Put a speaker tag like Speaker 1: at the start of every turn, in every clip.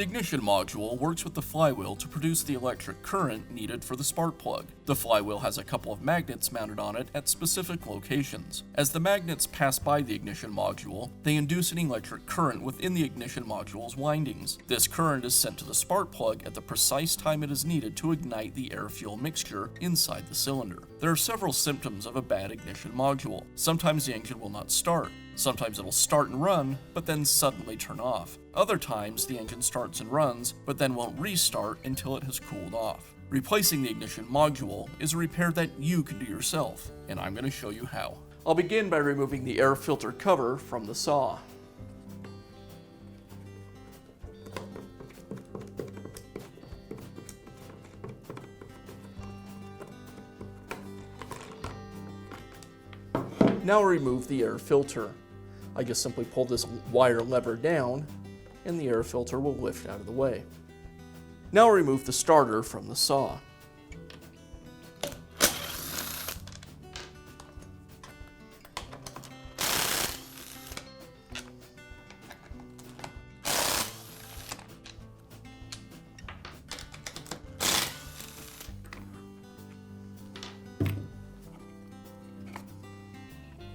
Speaker 1: The ignition module works with the flywheel to produce the electric current needed for the spark plug. The flywheel has a couple of magnets mounted on it at specific locations. As the magnets pass by the ignition module, they induce an electric current within the ignition module's windings. This current is sent to the spark plug at the precise time it is needed to ignite the air-fuel mixture inside the cylinder. There are several symptoms of a bad ignition module. Sometimes the engine will not start. Sometimes it'll start and run, but then suddenly turn off. Other times, the engine starts and runs, but then won't restart until it has cooled off. Replacing the ignition module is a repair that you can do yourself, and I'm going to show you how. I'll begin by removing the air filter cover from the saw. Now remove the air filter. I just simply pull this wire lever down and the air filter will lift out of the way. Now remove the starter from the saw.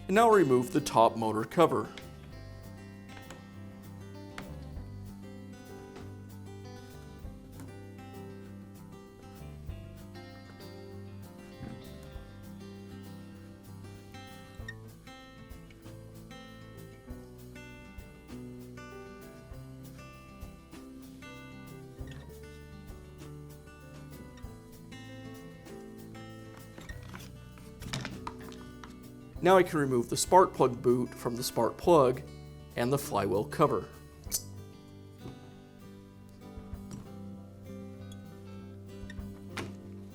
Speaker 1: And now remove the top motor cover. Now I can remove the spark plug boot from the spark plug and the flywheel cover.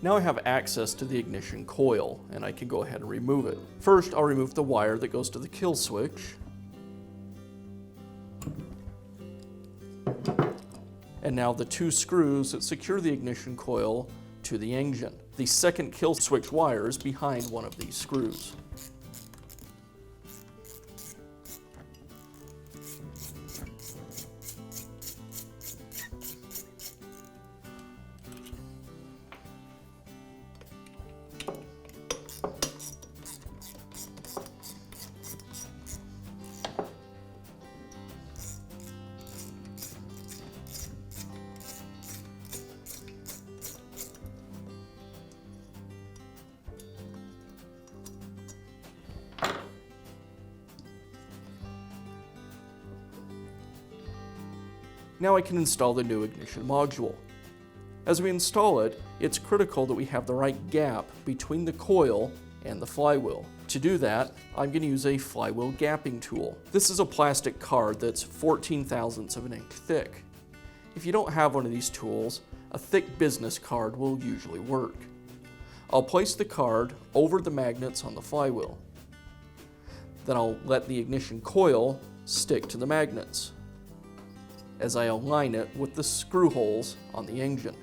Speaker 1: Now I have access to the ignition coil and I can go ahead and remove it. First, I'll remove the wire that goes to the kill switch. And now the two screws that secure the ignition coil to the engine. The second kill switch wire is behind one of these screws. Now I can install the new ignition module. As we install it, it's critical that we have the right gap between the coil and the flywheel. To do that, I'm going to use a flywheel gapping tool. This is a plastic card that's 14 thousandths of an inch thick. If you don't have one of these tools, a thick business card will usually work. I'll place the card over the magnets on the flywheel. Then I'll let the ignition coil stick to the magnets as I align it with the screw holes on the engine.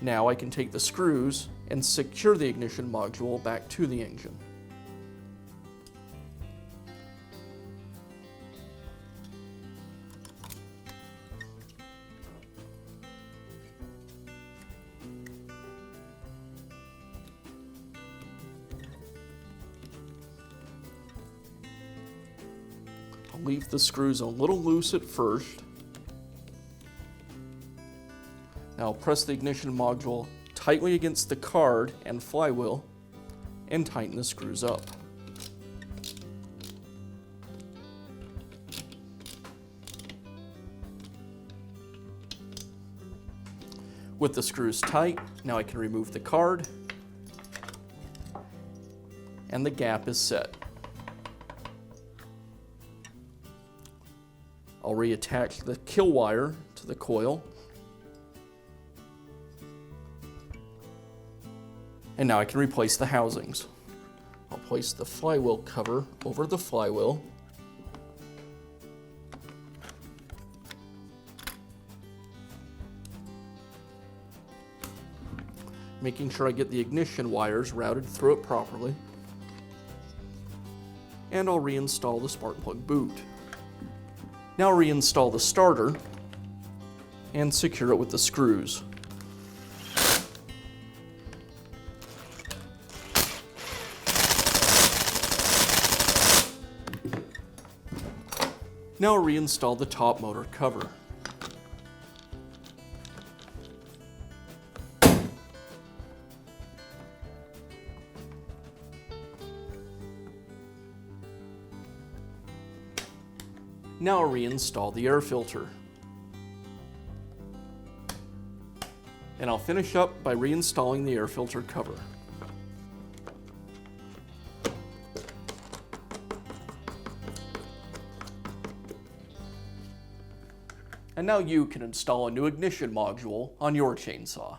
Speaker 1: Now I can take the screws and secure the ignition module back to the engine. I'll leave the screws a little loose at first. Now I'll press the ignition module tightly against the card and flywheel and tighten the screws up. With the screws tight, now I can remove the card and the gap is set. I'll reattach the kill wire to the coil. And now I can replace the housings. I'll place the flywheel cover over the flywheel. Making sure I get the ignition wires routed through it properly. and I'll reinstall the spark plug boot. Now reinstall the starter and secure it with the screws. Now reinstall the top motor cover. Now reinstall the air filter. And I'll finish up by reinstalling the air filter cover. And now you can install a new ignition module on your chainsaw.